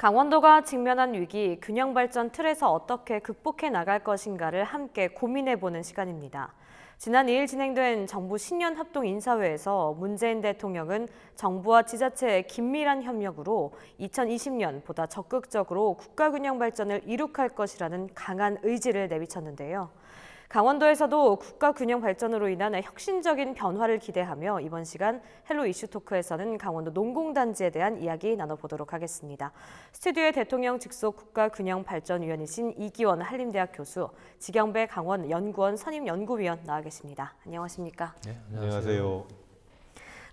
강원도가 직면한 위기, 균형 발전 틀에서 어떻게 극복해 나갈 것인가를 함께 고민해보는 시간입니다. 지난 2일 진행된 정부 신년 합동 인사회에서 문재인 대통령은 정부와 지자체의 긴밀한 협력으로 2020년 보다 적극적으로 국가 균형 발전을 이룩할 것이라는 강한 의지를 내비쳤는데요. 강원도에서도 국가 균형 발전으로 인한 혁신적인 변화를 기대하며 이번 시간 헬로 이슈 토크에서는 강원도 농공단지에 대한 이야기 나눠보도록 하겠습니다. 스튜디오에 대통령 직속 국가균형발전위원이신 이기원 한림대학 교수, 지경배 강원연구원 선임연구위원 나와 계십니다. 안녕하십니까? 네, 안녕하세요.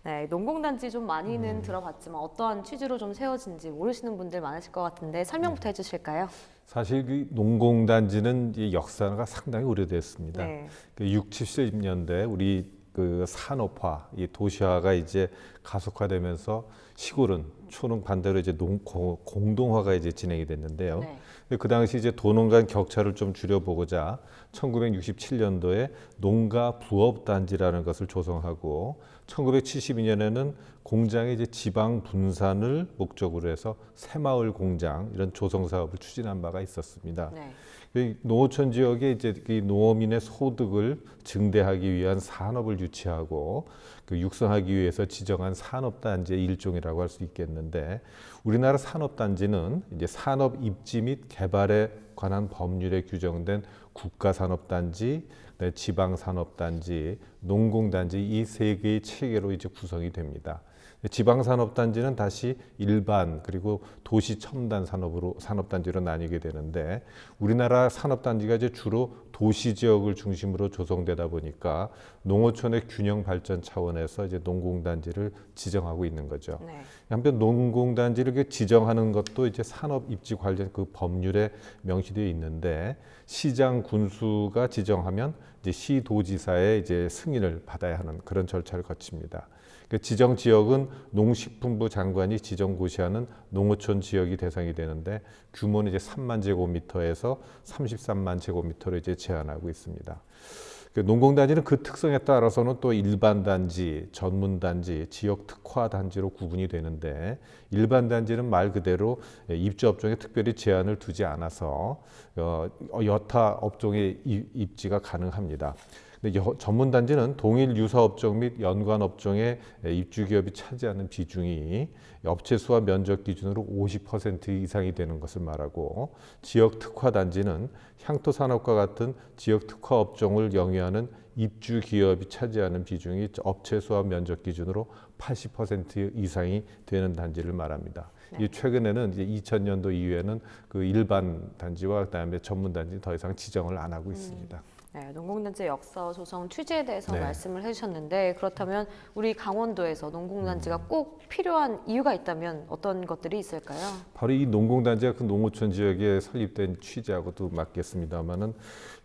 네, 농공단지 좀 많이는 들어봤지만 어떠한 취지로 좀 세워진지 모르시는 분들 많으실 것 같은데 설명부터 해주실까요? 사실 그 농공단지는 이 역사가 상당히 오래됐습니다. 네. 그 60, 70년대 우리 그 산업화, 이 도시화가 이제 가속화되면서 시골은 초는 반대로 이제 공동화가 이제 진행이 됐는데요. 네. 그 당시 이제 도농 간 격차를 좀 줄여보고자 1967년도에 농가 부업 단지라는 것을 조성하고 1972년에는 공장의 이제 지방 분산을 목적으로 해서 새마을 공장 이런 조성 사업을 추진한 바가 있었습니다. 네. 농어촌 지역에 이제 농어민의 소득을 증대하기 위한 산업을 유치하고 그 육성하기 위해서 지정한 산업단지의 일종이라고 할 수 있겠는데, 우리나라 산업단지는 이제 산업 입지 및 개발에 관한 법률에 규정된 국가산업단지, 지방산업단지, 농공단지 이 세 개의 체계로 이제 구성이 됩니다. 지방산업단지는 다시 일반 그리고 도시 첨단 산업단지로 나뉘게 되는데, 우리나라 산업단지가 이제 주로 도시 지역을 중심으로 조성되다 보니까 농어촌의 균형 발전 차원에서 이제 농공단지를 지정하고 있는 거죠. 네. 한편 농공단지를 지정하는 것도 이제 산업 입지 관련 그 법률에 명시되어 있는데, 시장 군수가 지정하면 이제 시도지사의 이제 승인을 받아야 하는 그런 절차를 거칩니다. 그 지정 지역은 농식품부 장관이 지정 고시하는 농어촌 지역이 대상이 되는데, 규모는 이제 3만 제곱미터에서 33만 제곱미터로 이제 제한하고 있습니다. 그 농공단지는 그 특성에 따라서는 또 일반 단지, 전문 단지, 지역 특화 단지로 구분이 되는데, 일반 단지는 말 그대로 입주 업종에 특별히 제한을 두지 않아서 여타 업종의 입지가 가능합니다. 근데 전문 단지는 동일 유사 업종 및 연관 업종의 입주 기업이 차지하는 비중이 업체 수와 면적 기준으로 50% 이상이 되는 것을 말하고, 지역 특화 단지는 향토 산업과 같은 지역 특화 업종을 영위하는 입주 기업이 차지하는 비중이 업체 수와 면적 기준으로 80% 이상이 되는 단지를 말합니다. 네. 최근에는 이제 2000년도 이후에는 그 일반 단지와 그다음에 전문 단지 더 이상 지정을 안 하고 있습니다. 네, 농공단지 역사 조성 취지에 대해서 네. 말씀을 해주셨는데, 그렇다면 우리 강원도에서 농공단지가 꼭 필요한 이유가 있다면 어떤 것들이 있을까요? 바로 이 농공단지가 그 농어촌 지역에 설립된 취지하고도 맞겠습니다만은,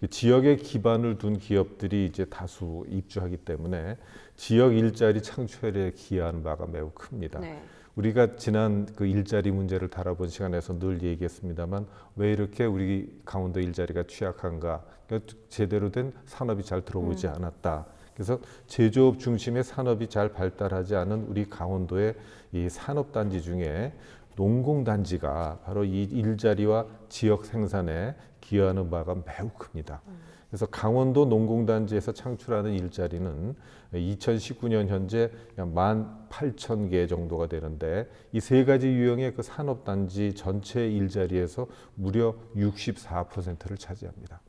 지역에 기반을 둔 기업들이 이제 다수 입주하기 때문에 지역 일자리 창출에 기여하는 바가 매우 큽니다. 네. 우리가 지난 그 일자리 문제를 다뤄본 시간에서 늘 얘기했습니다만, 왜 이렇게 우리 강원도 일자리가 취약한가? 그러니까 제대로 된 산업이 잘 들어오지 않았다. 그래서 제조업 중심의 산업이 잘 발달하지 않은 우리 강원도의 이 산업단지 중에 농공단지가 바로 이 일자리와 지역 생산에 기여하는 바가 매우 큽니다. 그래서 강원도 농공단지에서 창출하는 일자리는 2019년 현재 약 18,000개 정도가 되는데, 이 세 가지 유형의 그 산업단지 전체 일자리에서 무려 64%를 차지합니다.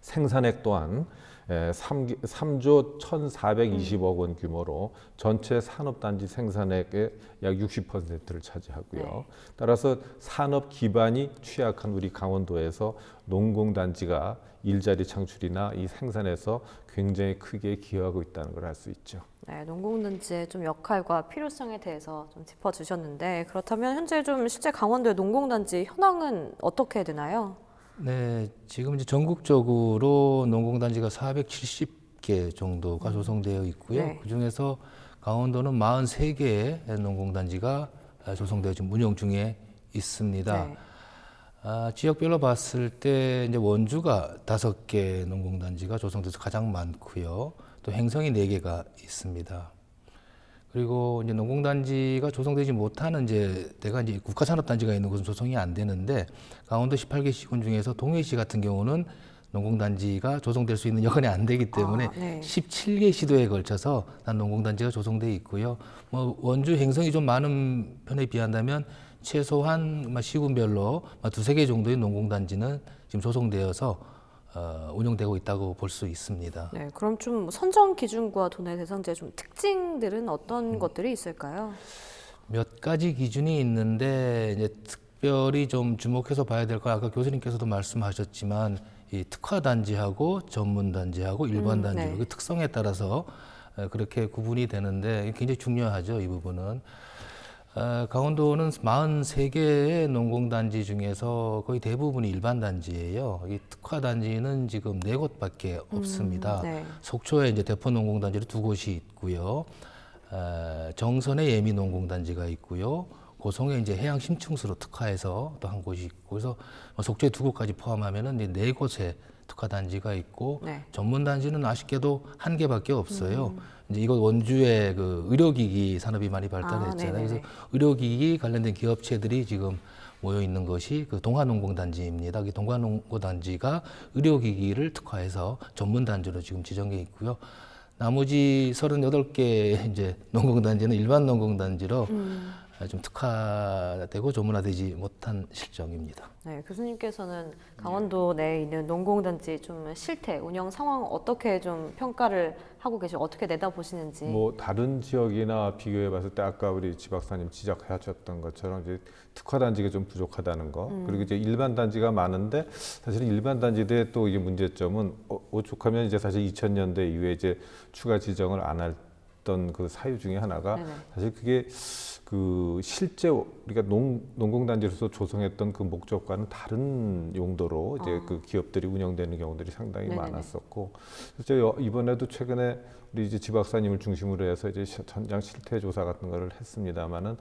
생산액 또한 3조 1,420억 원 규모로 전체 산업단지 생산액의 약 60%를 차지하고요. 네. 따라서 산업 기반이 취약한 우리 강원도에서 농공단지가 일자리 창출이나 이 생산에서 굉장히 크게 기여하고 있다는 걸 알 수 있죠. 네, 농공단지의 좀 역할과 필요성에 대해서 좀 짚어주셨는데, 그렇다면 현재 좀 실제 강원도의 농공단지 현황은 어떻게 되나요? 네, 지금 이제 전국적으로 농공단지가 470개 정도가 조성되어 있고요. 네. 그 중에서 강원도는 43개의 농공단지가 조성되어 지금 운영 중에 있습니다. 네. 지역별로 봤을 때 이제 원주가 5개 농공단지가 조성돼서 가장 많고요. 또 행성이 4개가 있습니다. 그리고 이제 농공단지가 조성되지 못하는 이제 내가 이제 국가산업단지가 있는 곳은 조성이 안 되는데 강원도 18개 시군 중에서 동해시 같은 경우는 농공단지가 조성될 수 있는 여건이 안 되기 때문에 네. 17개 시도에 걸쳐서 난 농공단지가 조성돼 있고요. 뭐 원주 행성이 좀 많은 편에 비한다면 최소한 시군별로 두세 개 정도의 농공단지는 지금 조성되어서 운영되고 있다고 볼 수 있습니다. 네, 그럼 좀 선정 기준과 도내 대상자의 좀 특징들은 어떤 것들이 있을까요? 몇 가지 기준이 있는데 이제 특별히 좀 주목해서 봐야 될 거 아까 교수님께서도 말씀하셨지만 이 특화단지하고 전문단지하고 일반단지로 네. 그 특성에 따라서 그렇게 구분이 되는데 굉장히 중요하죠, 이 부분은. 강원도는 43개의 농공단지 중에서 거의 대부분이 일반단지예요. 이 특화단지는 지금 4곳밖에 없습니다. 네. 속초에 이제 대포농공단지로 2곳이 있고요. 정선에 예미농공단지가 있고요. 고성에 이제 해양심층수로 특화해서 또 한 곳이 있고, 그래서 속초에 2곳까지 포함하면은 이제 4곳의 특화단지가 있고, 네. 전문단지는 아쉽게도 1개밖에 없어요. 이제 이곳 원주에 그 의료기기 산업이 많이 발달했잖아요. 네네네. 그래서 의료기기 관련된 기업체들이 지금 모여 있는 것이 그 동화농공단지입니다. 그 동화농공단지가 의료기기를 특화해서 전문단지로 지금 지정해 있고요. 나머지 38개 이제 농공단지는 일반 농공단지로 좀 특화되고 전문화되지 못한 실정입니다. 네, 교수님께서는 강원도 내에 있는 농공단지 좀 실태, 운영 상황 어떻게 좀 평가를 하고 계시고 어떻게 내다보시는지. 뭐 다른 지역이나 비교해 봤을 때 아까 우리 지 박사님 지적하셨던 것처럼 이제 특화 단지가 좀 부족하다는 거, 그리고 이제 일반 단지가 많은데 사실은 일반 단지들의 또 이게 문제점은 오죽하면 이제 사실 2000년대 이후에 이제 추가 지정을 안 했던 그 사유 중에 하나가 네네. 사실 그게 그 실제 우리가 농공단지로서 조성했던 그 목적과는 다른 용도로 이제 그 기업들이 운영되는 경우들이 상당히 네네네. 많았었고, 실제 이번에도 최근에 우리 이제 지 박사님을 중심으로 해서 이제 현장 실태 조사 같은 거를 했습니다만은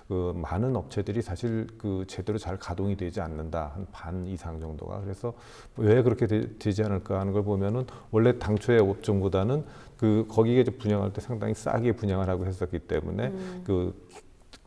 그 많은 업체들이 사실 그 제대로 잘 가동이 되지 않는다, 한 반 이상 정도가. 그래서 왜 그렇게 되지 않을까 하는 걸 보면은 원래 당초의 업종보다는 그 거기에 이제 분양할 때 상당히 싸게 분양을 하고 했었기 때문에 그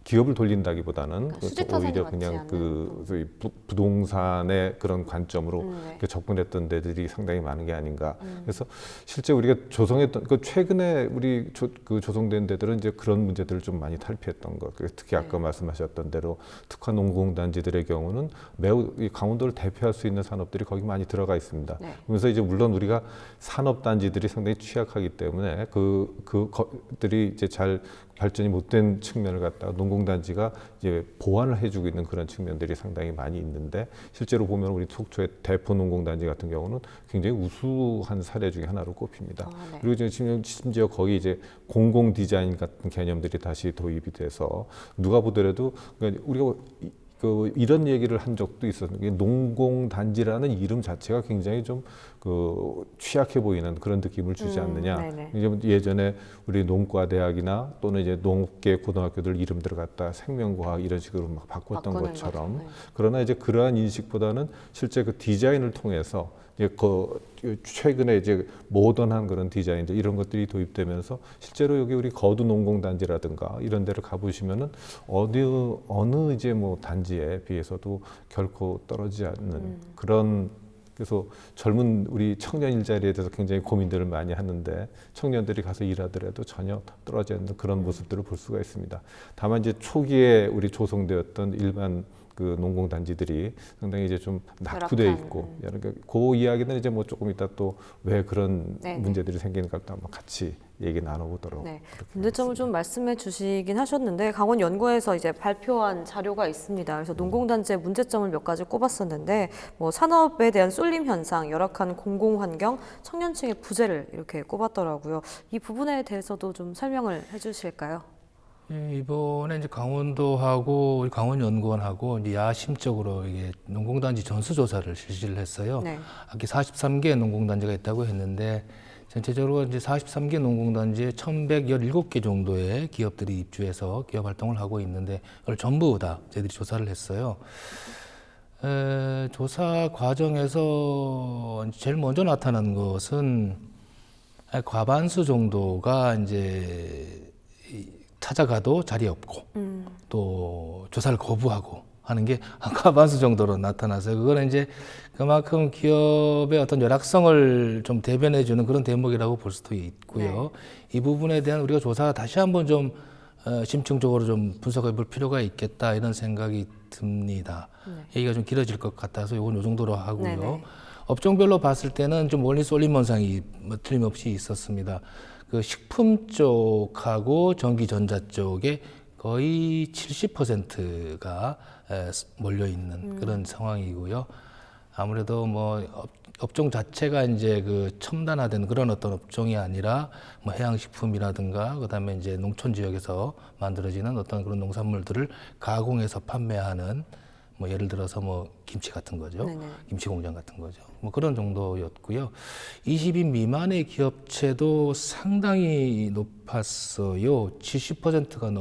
기업을 돌린다기보다는 그러니까 수지타산이 오히려 맞지 그냥 않은. 그 소위 부동산의 그런 관점으로 네. 이렇게 접근했던 데들이 상당히 많은 게 아닌가. 그래서 실제 우리가 조성했던 그 최근에 우리 그 조성된 데들은 이제 그런 문제들을 좀 많이 탈피했던 것. 특히 아까 네. 말씀하셨던 대로 특화 농공단지들의 경우는 매우 이 강원도를 대표할 수 있는 산업들이 거기 많이 들어가 있습니다. 네. 그래서 이제 물론 우리가 산업단지들이 상당히 취약하기 때문에 그것들이 이제 잘 발전이 못된 측면을 갖다가 농공단지가 이제 보완을 해주고 있는 그런 측면들이 상당히 많이 있는데, 실제로 보면 우리 속초의 대포 농공단지 같은 경우는 굉장히 우수한 사례 중에 하나로 꼽힙니다. 네. 그리고 지금 심지어 거기 이제 공공 디자인 같은 개념들이 다시 도입이 돼서 누가 보더라도 그러니까 우리가 이런 얘기를 한 적도 있었는데, 농공단지라는 이름 자체가 굉장히 좀 취약해 보이는 그런 느낌을 주지 않느냐. 네네. 이제 예전에 우리 농과대학이나 또는 이제 농업계 고등학교들 이름들을 갖다 생명과학 이런 식으로 막 바꿨던 바꾸는 것처럼. 거죠. 네. 그러나 이제 그러한 인식보다는 실제 그 디자인을 통해서 이제 최근에 이제 모던한 그런 디자인들 이런 것들이 도입되면서 실제로 여기 우리 거두 농공단지라든가 이런 데를 가보시면은 어느 이제 뭐 단지에 비해서도 결코 떨어지지 않는 그런. 그래서 젊은 우리 청년 일자리에 대해서 굉장히 고민들을 많이 하는데 청년들이 가서 일하더라도 전혀 떨어져 있는 그런 모습들을 볼 수가 있습니다. 다만 이제 초기에 우리 조성되었던 일반 그 농공단지들이 상당히 이제 좀 낙후돼 열악한, 있고, 그 이야기는 이제 뭐 조금 이따 또 왜 그런 네네. 문제들이 생기는가 또 한번 같이 얘기 나눠보도록. 네. 그렇게 문제점을 좀 말씀해 주시긴 하셨는데 강원연구원에서 이제 발표한 자료가 있습니다. 그래서 농공단지의 문제점을 몇 가지 꼽았었는데 뭐 산업에 대한 쏠림 현상, 열악한 공공환경, 청년층의 부재를 이렇게 꼽았더라고요. 이 부분에 대해서도 좀 설명을 해주실까요? 예, 이번에 이제 강원도하고 우리 강원연구원하고 이제 야심적으로 이게 농공단지 전수조사를 실시를 했어요. 네. 아까 43개 농공단지가 있다고 했는데 전체적으로 이제 43개 농공단지에 1,117개 정도의 기업들이 입주해서 기업 활동을 하고 있는데 이걸 전부 다 저희들이 조사를 했어요. 조사 과정에서 제일 먼저 나타난 것은 과반수 정도가 이제 찾아가도 자리 없고 또 조사를 거부하고 하는 게 한 과반수 정도로 나타나서 그거는 이제 그만큼 기업의 어떤 열악성을 좀 대변해주는 그런 대목이라고 볼 수도 있고요. 이 부분에 대한 우리가 조사 다시 한번 좀 심층적으로 좀 분석해 볼 필요가 있겠다 이런 생각이 듭니다. 얘기가 좀 길어질 것 같아서 이건 요 정도로 하고요. 네네. 업종별로 봤을 때는 좀 멀리 쏠림 현상이 뭐 틀림없이 있었습니다. 그 식품 쪽하고 전기전자 쪽에 거의 70%가 몰려 있는 그런 상황이고요. 아무래도 뭐 업종 자체가 이제 그 첨단화된 그런 어떤 업종이 아니라 뭐 해양식품이라든가 그다음에 이제 농촌 지역에서 만들어지는 어떤 그런 농산물들을 가공해서 판매하는 뭐 예를 들어서 뭐 김치 같은 거죠. 네네. 김치 공장 같은 거죠. 뭐 그런 정도였고요. 20인 미만의 기업체도 상당히 높았어요. 70%가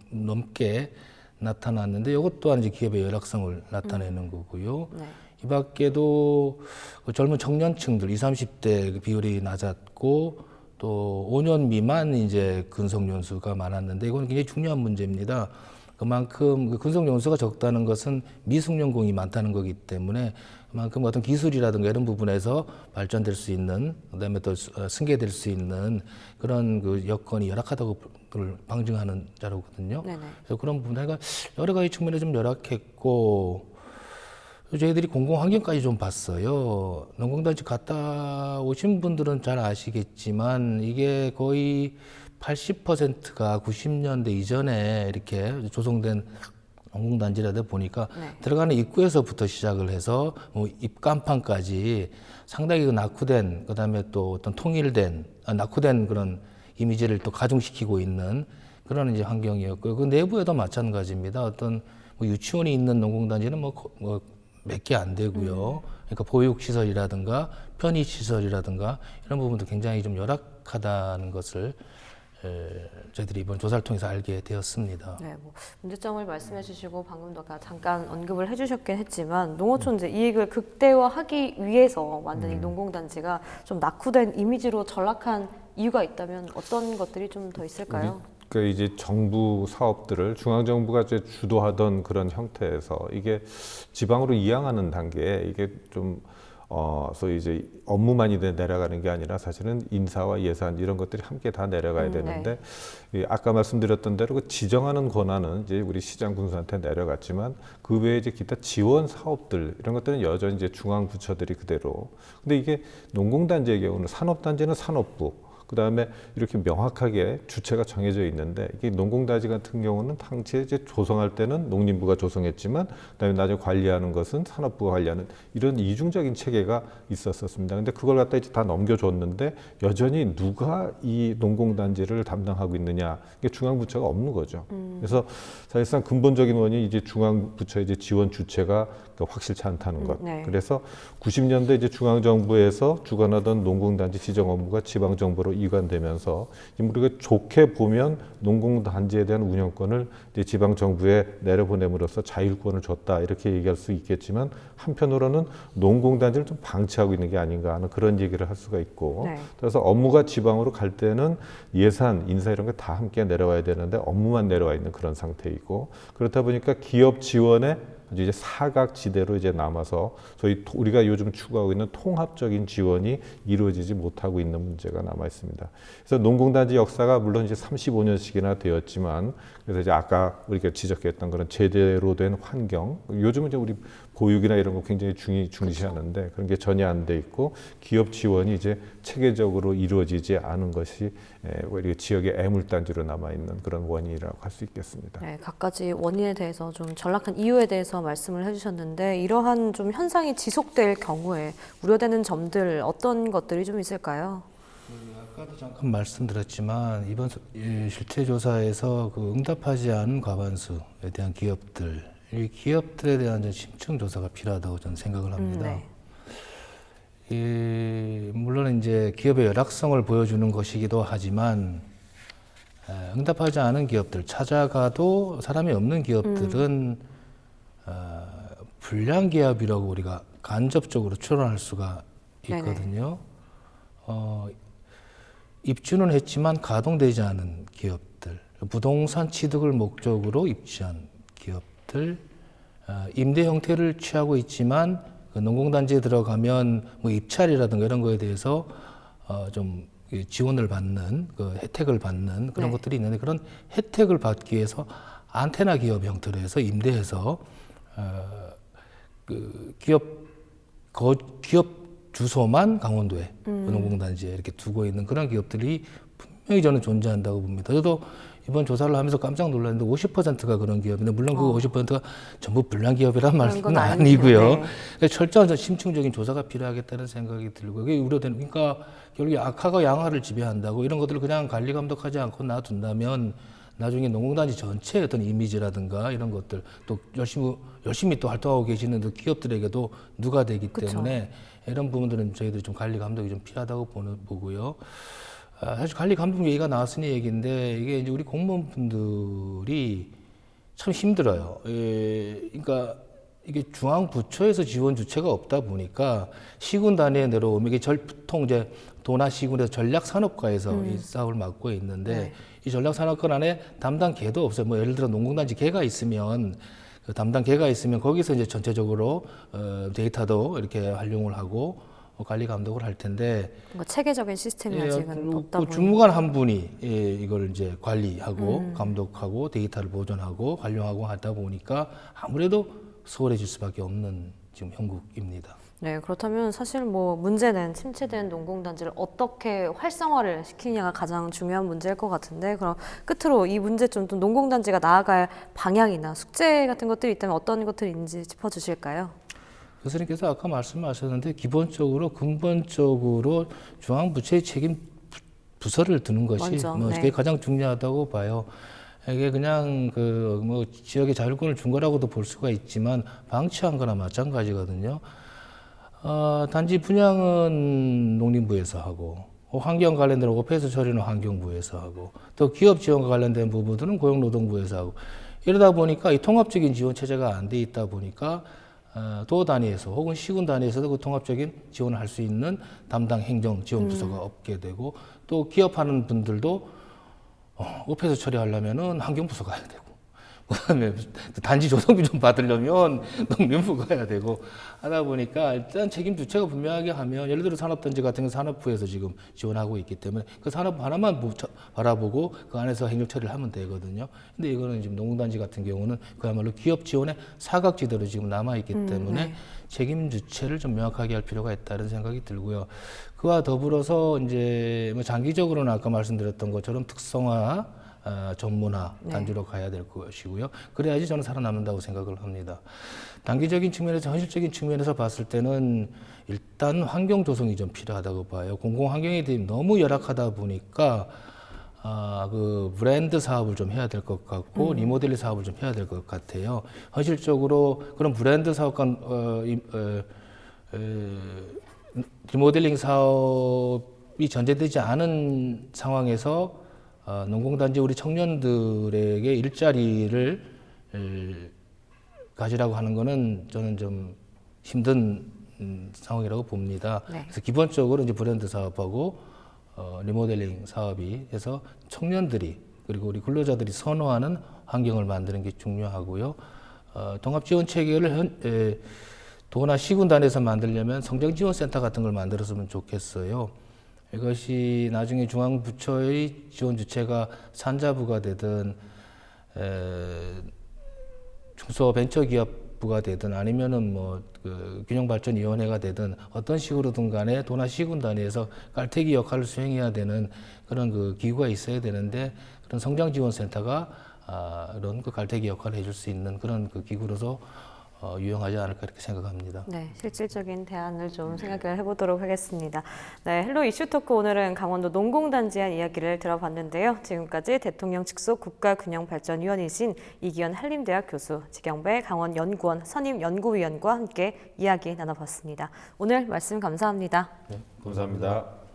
넘게 나타났는데 이것 또한 이제 기업의 열악성을 나타내는 거고요. 네. 이 밖에도 그 젊은 청년층들 20, 30대 그 비율이 낮았고 또 5년 미만 이제 근속 연수가 많았는데 이건 굉장히 중요한 문제입니다. 그만큼 그 근속 연수가 적다는 것은 미숙련공이 많다는 거기 때문에 그만큼 어떤 기술이라든가 이런 부분에서 발전될 수 있는 그다음에 또 승계될 수 있는 그런 그 여건이 열악하다고 방증하는 자료거든요. 네네. 그래서 그런 부분에 여러 가지 측면에 좀 열악했고 저희들이 공공 환경까지 좀 봤어요. 농공단지 갔다 오신 분들은 잘 아시겠지만 이게 거의 80%가 90년대 이전에 이렇게 조성된 농공단지라다 보니까 들어가는 입구에서부터 시작을 해서 뭐 입간판까지 상당히 그 낙후된 그다음에 또 어떤 통일된 낙후된 그런 이미지를 또 가중시키고 있는 그런 이제 환경이었고요. 그 내부에도 마찬가지입니다. 어떤 뭐 유치원이 있는 농공단지는 뭐 몇 개 안 되고요. 그러니까 보육시설이라든가 편의시설이라든가 이런 부분도 굉장히 좀 열악하다는 것을 저희들이 이번 조사를 통해서 알게 되었습니다. 네, 뭐 문제점을 말씀해 주시고 방금도 아까 잠깐 언급을 해주셨긴 했지만 농어촌 이익을 극대화하기 위해서 만든 이 농공단지가 좀 낙후된 이미지로 전락한 이유가 있다면 어떤 것들이 좀 더 있을까요? 그러니까 이제 정부 사업들을 중앙 정부가 이제 주도하던 그런 형태에서 이게 지방으로 이양하는 단계에 이게 좀 소위 이제 업무만 내려가는 게 아니라 사실은 인사와 예산 이런 것들이 함께 다 내려가야 되는데 이 아까 말씀드렸던 대로 그 지정하는 권한은 이제 우리 시장 군수한테 내려갔지만 그 외에 이제 기타 지원 사업들 이런 것들은 여전히 이제 중앙 부처들이 그대로. 근데 이게 농공단지의 경우는 산업단지는 산업부. 그다음에 이렇게 명확하게 주체가 정해져 있는데 이게 농공단지 같은 경우는 당시에 이제 조성할 때는 농림부가 조성했지만 그다음에 나중에 관리하는 것은 산업부가 관리하는 이런 이중적인 체계가 있었습니다. 근데 그걸 갖다 이제 다 넘겨줬는데 여전히 누가 이 농공단지를 담당하고 있느냐 이게 중앙부처가 없는 거죠. 그래서 사실상 근본적인 원인이 이제 중앙부처의 이제 지원 주체가 확실치 않다는 것. 네. 그래서 90년대 이제 중앙정부에서 주관하던 농공단지 지정 업무가 지방정부로 이관되면서 우리가 좋게 보면 농공단지에 대한 운영권을 이제 지방정부에 내려보냄으로써 자율권을 줬다 이렇게 얘기할 수 있겠지만 한편으로는 농공단지를 좀 방치하고 있는 게 아닌가 하는 그런 얘기를 할 수가 있고 네. 그래서 업무가 지방으로 갈 때는 예산, 인사 이런 게 다 함께 내려와야 되는데 업무만 내려와 있는 그런 상태이고 그렇다 보니까 기업 지원에 아주 이제 사각지대로 이제 남아서 저희 우리가 요즘 추구하고 있는 통합적인 지원이 이루어지지 못하고 있는 문제가 남아 있습니다. 그래서 농공단지 역사가 물론 이제 35년씩이나 되었지만 그래서 이제 아까 우리가 지적했던 그런 제대로 된 환경 요즘은 이제 우리 보육이나 이런 거 굉장히 중시하는데 그런 게 전혀 안 돼 있고 기업 지원이 이제 체계적으로 이루어지지 않은 것이 우리 지역의 애물단지로 남아 있는 그런 원인이라고 할 수 있겠습니다. 네, 각가지 원인에 대해서 좀 전락한 이유에 대해서 말씀을 해주셨는데 이러한 좀 현상이 지속될 경우에 우려되는 점들 어떤 것들이 좀 있을까요? 아까도 잠깐 말씀드렸지만 이번 실태 조사에서 그 응답하지 않은 과반수에 대한 기업들, 이 기업들에 대한 심층 조사가 필요하다고 저는 생각을 합니다. 물론 이제 기업의 열악성을 보여주는 것이기도 하지만 응답하지 않은 기업들 찾아가도 사람이 없는 기업들은 불량 기업이라고 우리가 간접적으로 추론할 수가 있거든요. 입주는 했지만 가동되지 않은 기업들. 부동산 취득을 목적으로 입주한 기업들, 임대 형태를 취하고 있지만 그 농공단지에 들어가면 뭐 입찰이라든가 이런 거에 대해서 좀 지원을 받는 그 혜택을 받는 그런 네. 것들이 있는데 그런 혜택을 받기 위해서 안테나 기업 형태로 해서 임대해서 그 기업 주소만 강원도에 농공단지에 이렇게 두고 있는 그런 기업들이 분명히 저는 존재한다고 봅니다. 저도 이번 조사를 하면서 깜짝 놀랐는데 50%가 그런 기업인데 물론 그 50%가 전부 불량 기업이란 그런 말은 건 아니고요. 아니죠. 네. 철저한 심층적인 조사가 필요하겠다는 생각이 들고 그게 우려되는 그러니까 결국에 악화가 양화를 지배한다고 이런 것들을 그냥 관리 감독하지 않고 놔둔다면 나중에 농공단지 전체의 어떤 이미지라든가 이런 것들 또 열심히 또 활동하고 계시는 그 기업들에게도 누가 되기 그쵸. 때문에 이런 부분들은 저희들이 좀 관리 감독이 좀 필요하다고 보고요. 사실 관리 감독 얘기가 나왔으니 얘기인데 이게 이제 우리 공무원분들이 참 힘들어요. 그러니까 이게 중앙 부처에서 지원 주체가 없다 보니까 시군 단위에 내려오면 이게 보통 이제 도나 시군에서 전략산업과에서 이 사업을 맡고 있는데 네. 이 전략산업과 안에 담당 개도 없어요. 뭐 예를 들어 농공단지 개가 있으면 그 담당 개가 있으면 거기서 이제 전체적으로 데이터도 이렇게 활용을 하고 관리 감독을 할 텐데 뭔가 체계적인 시스템이 아직은 없다 보니 주무관 한 분이 이걸 이제 관리하고 감독하고 데이터를 보존하고 활용하고 하다 보니까 아무래도 소홀해질 수밖에 없는 지금 형국입니다. 네, 그렇다면 사실 뭐 문제는 침체된 농공단지를 어떻게 활성화를 시키냐가 가장 중요한 문제일 것 같은데 그럼 끝으로 이 문제점 또 농공단지가 나아갈 방향이나 숙제 같은 것들이 있다면 어떤 것들이 있는지 짚어주실까요? 교수님께서 아까 말씀하셨는데 기본적으로 근본적으로 중앙부처의 책임 부서를 두는 것이 먼저, 뭐 네. 그게 가장 중요하다고 봐요. 이게 그냥 그 뭐 지역의 자율권을 준 거라고도 볼 수가 있지만 방치한 거나 마찬가지거든요. 단지 분양은 농림부에서 하고 환경 관련된 오페스 처리는 환경부에서 하고 또 기업 지원과 관련된 부분들은 고용노동부에서 하고 이러다 보니까 이 통합적인 지원 체제가 안 돼 있다 보니까 도 단위에서 혹은 시군 단위에서도 그 통합적인 지원을 할 수 있는 담당 행정 지원 부서가 없게 되고 또 기업하는 분들도 오페스 처리하려면은 환경부서 가야 되고 그다음에 단지 조성비 좀 받으려면 농림부 가야 되고 하다 보니까 일단 책임 주체가 분명하게 하면 예를 들어 산업단지 같은 건 산업부에서 지금 지원하고 있기 때문에 그 산업부 하나만 바라보고 그 안에서 행정 처리를 하면 되거든요. 근데 이거는 지금 농단지 같은 경우는 그야말로 기업 지원의 사각지대로 지금 남아 있기 때문에 네. 책임 주체를 좀 명확하게 할 필요가 있다는 생각이 들고요. 그와 더불어서 이제 뭐 장기적으로는 아까 말씀드렸던 것처럼 특성화 전문화 단지로 가야 될 것이고요. 그래야지 저는 살아남는다고 생각을 합니다. 단기적인 측면에서 현실적인 측면에서 봤을 때는 일단 환경 조성이 좀 필요하다고 봐요. 공공 환경이 너무 열악하다 보니까 그 브랜드 사업을 좀 해야 될 것 같고 리모델링 사업을 좀 해야 될 것 같아요. 현실적으로 그런 브랜드 사업과 리모델링 사업이 전제되지 않은 상황에서 농공단지 우리 청년들에게 일자리를 가지라고 하는 거는 저는 좀 힘든 상황이라고 봅니다. 네. 그래서 기본적으로 이제 브랜드 사업하고 리모델링 사업이 해서 청년들이 그리고 우리 근로자들이 선호하는 환경을 만드는 게 중요하고요. 통합지원 체계를 도나 시군 단에서 만들려면 성장지원센터 같은 걸 만들었으면 좋겠어요. 이것이 나중에 중앙부처의 지원 주체가 산자부가 되든 중소벤처기업부가 되든 아니면은 뭐 그 균형발전위원회가 되든 어떤 식으로든 간에 도나 시군 단위에서 깔때기 역할을 수행해야 되는 그런 그 기구가 있어야 되는데 그런 성장지원센터가 이런 그 깔때기 역할을 해줄 수 있는 그런 그 기구로서 유용하지 않을까 이렇게 생각합니다. 네, 실질적인 대안을 좀 생각을 해보도록 하겠습니다. 네, 헬로 이슈토크 오늘은 강원도 농공단지한 이야기를 들어봤는데요. 지금까지 대통령 직속 국가균형발전위원이신 이기현 한림대학 교수, 지경배 강원연구원 선임연구위원과 함께 이야기 나눠봤습니다. 오늘 말씀 감사합니다. 감사합니다.